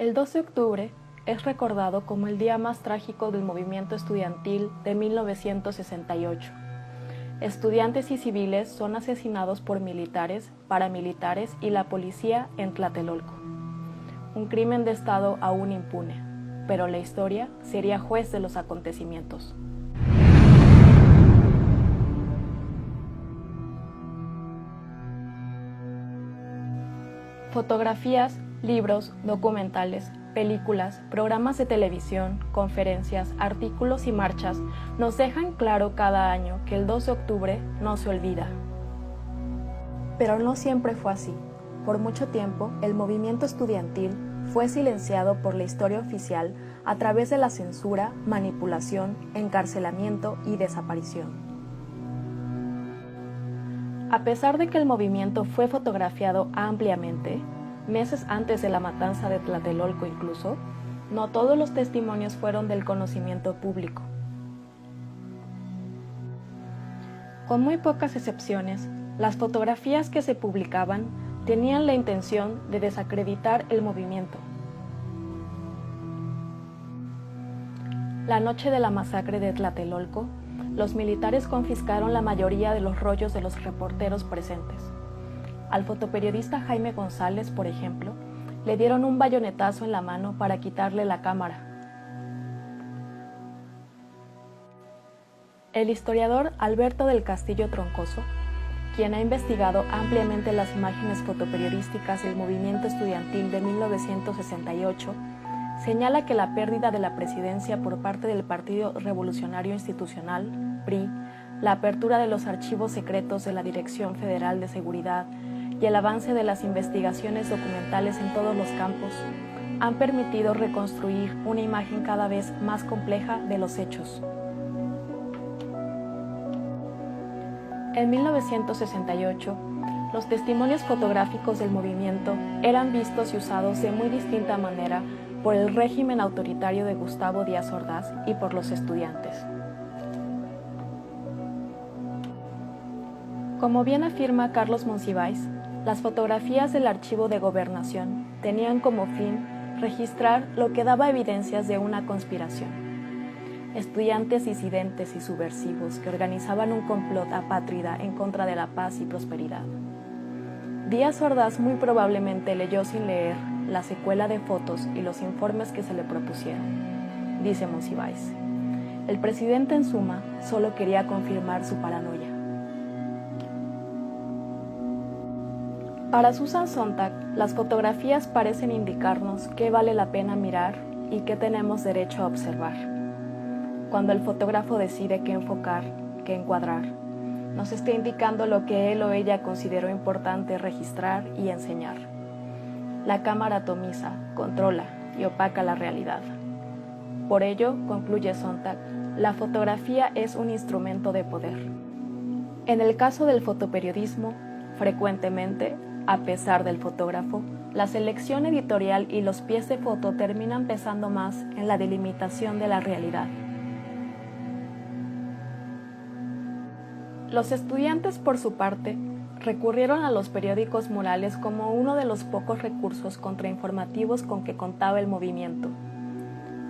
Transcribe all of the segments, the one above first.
El 12 de octubre es recordado como el día más trágico del movimiento estudiantil de 1968. Estudiantes y civiles son asesinados por militares, paramilitares y la policía en Tlatelolco. Un crimen de Estado aún impune, pero la historia sería juez de los acontecimientos. Fotografías, libros, documentales, películas, programas de televisión, conferencias, artículos y marchas nos dejan claro cada año que el 2 de octubre no se olvida. Pero no siempre fue así. Por mucho tiempo, el movimiento estudiantil fue silenciado por la historia oficial a través de la censura, manipulación, encarcelamiento y desaparición. A pesar de que el movimiento fue fotografiado ampliamente, meses antes de la matanza de Tlatelolco incluso, no todos los testimonios fueron del conocimiento público. Con muy pocas excepciones, las fotografías que se publicaban tenían la intención de desacreditar el movimiento. La noche de la masacre de Tlatelolco, los militares confiscaron la mayoría de los rollos de los reporteros presentes. Al fotoperiodista Jaime González, por ejemplo, le dieron un bayonetazo en la mano para quitarle la cámara. El historiador Alberto del Castillo Troncoso, quien ha investigado ampliamente las imágenes fotoperiodísticas del movimiento estudiantil de 1968, señala que la pérdida de la presidencia por parte del Partido Revolucionario Institucional, PRI, la apertura de los archivos secretos de la Dirección Federal de Seguridad y el avance de las investigaciones documentales en todos los campos han permitido reconstruir una imagen cada vez más compleja de los hechos. En 1968, los testimonios fotográficos del movimiento eran vistos y usados de muy distinta manera por el régimen autoritario de Gustavo Díaz Ordaz y por los estudiantes. Como bien afirma Carlos Monsiváis, las fotografías del Archivo de Gobernación tenían como fin registrar lo que daba evidencias de una conspiración. Estudiantes disidentes y subversivos que organizaban un complot apátrida en contra de la paz y prosperidad. Díaz Ordaz muy probablemente leyó sin leer la secuela de fotos y los informes que se le propusieron, dice Monsiváis. El presidente en suma solo quería confirmar su paranoia. Para Susan Sontag, las fotografías parecen indicarnos qué vale la pena mirar y qué tenemos derecho a observar. Cuando el fotógrafo decide qué enfocar, qué encuadrar, nos está indicando lo que él o ella consideró importante registrar y enseñar. La cámara atomiza, controla y opaca la realidad. Por ello, concluye Sontag, la fotografía es un instrumento de poder. En el caso del fotoperiodismo, frecuentemente, a pesar del fotógrafo, la selección editorial y los pies de foto terminan pesando más en la delimitación de la realidad. Los estudiantes, por su parte, recurrieron a los periódicos murales como uno de los pocos recursos contrainformativos con que contaba el movimiento.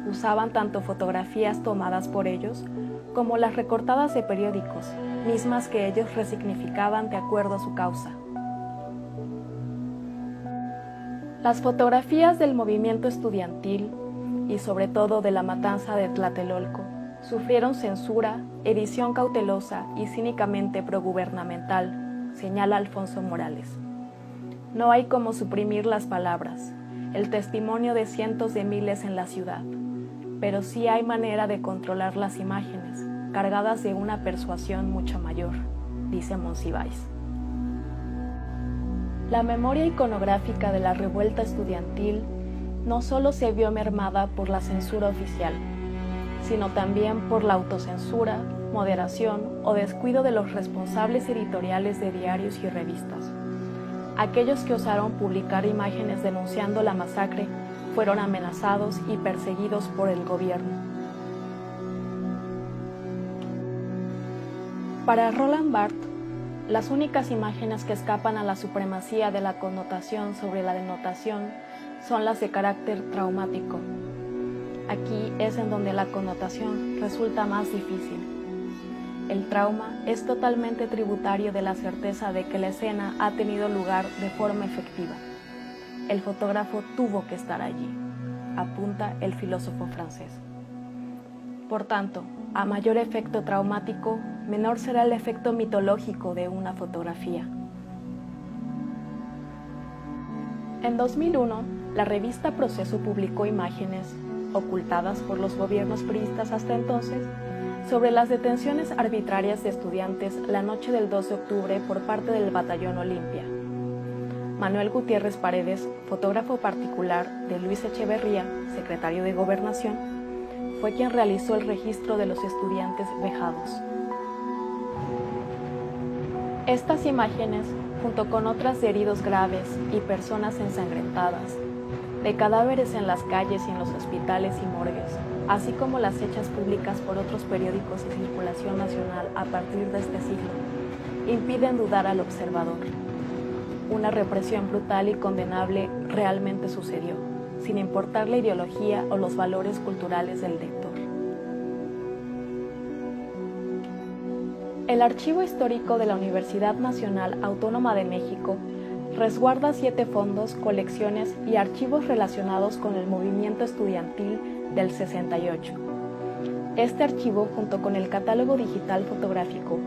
Usaban tanto fotografías tomadas por ellos como las recortadas de periódicos, mismas que ellos resignificaban de acuerdo a su causa. Las fotografías del movimiento estudiantil, y sobre todo de la matanza de Tlatelolco, sufrieron censura, edición cautelosa y cínicamente progubernamental, señala Alfonso Morales. No hay como suprimir las palabras, el testimonio de cientos de miles en la ciudad, pero sí hay manera de controlar las imágenes, cargadas de una persuasión mucho mayor, dice Monsiváis. La memoria iconográfica de la revuelta estudiantil no solo se vio mermada por la censura oficial, sino también por la autocensura, moderación o descuido de los responsables editoriales de diarios y revistas. Aquellos que osaron publicar imágenes denunciando la masacre fueron amenazados y perseguidos por el gobierno. Para Roland Barthes, las únicas imágenes que escapan a la supremacía de la connotación sobre la denotación son las de carácter traumático. Aquí es en donde la connotación resulta más difícil. El trauma es totalmente tributario de la certeza de que la escena ha tenido lugar de forma efectiva. El fotógrafo tuvo que estar allí, apunta el filósofo francés. Por tanto, a mayor efecto traumático, menor será el efecto mitológico de una fotografía. En 2001, la revista Proceso publicó imágenes, ocultadas por los gobiernos priistas hasta entonces, sobre las detenciones arbitrarias de estudiantes la noche del 2 de octubre por parte del Batallón Olimpia. Manuel Gutiérrez Paredes, fotógrafo particular de Luis Echeverría, secretario de Gobernación, fue quien realizó el registro de los estudiantes vejados. Estas imágenes, junto con otras de heridos graves y personas ensangrentadas, de cadáveres en las calles y en los hospitales y morgues, así como las hechas públicas por otros periódicos y circulación nacional a partir de este siglo, impiden dudar al observador. Una represión brutal y condenable realmente sucedió, sin importar la ideología o los valores culturales del lector. El Archivo Histórico de la Universidad Nacional Autónoma de México resguarda 7 fondos, colecciones y archivos relacionados con el movimiento estudiantil del 68. Este archivo, junto con el catálogo digital fotográfico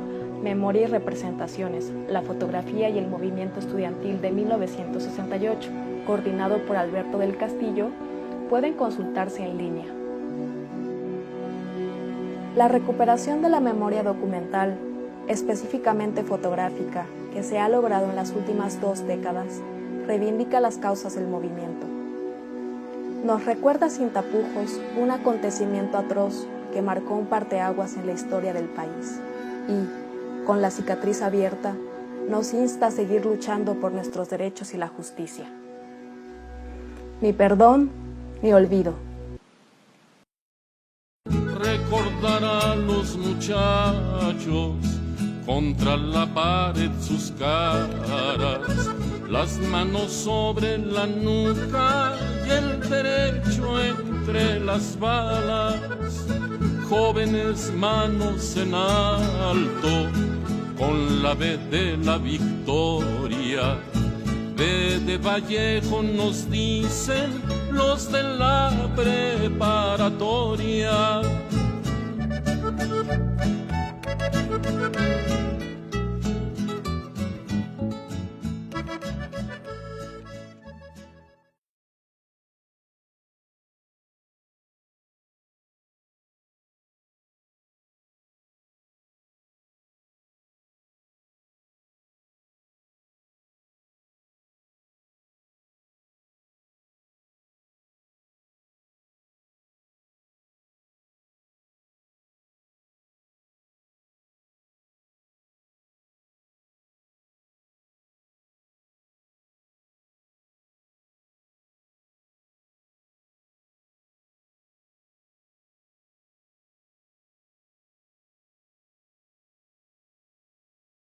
Memoria y Representaciones, la fotografía y el movimiento estudiantil de 1968, coordinado por Alberto del Castillo, pueden consultarse en línea. La recuperación de la memoria documental, específicamente fotográfica, que se ha logrado en las últimas 2 décadas, reivindica las causas del movimiento. Nos recuerda sin tapujos un acontecimiento atroz que marcó un parteaguas en la historia del país y, con la cicatriz abierta, nos insta a seguir luchando por nuestros derechos y la justicia. Ni perdón, ni olvido. Recordar a los muchachos contra la pared sus caras, las manos sobre la nuca y el derecho entre las balas, jóvenes manos en alto con la B de la victoria. B de Vallejo nos dicen los de la preparatoria.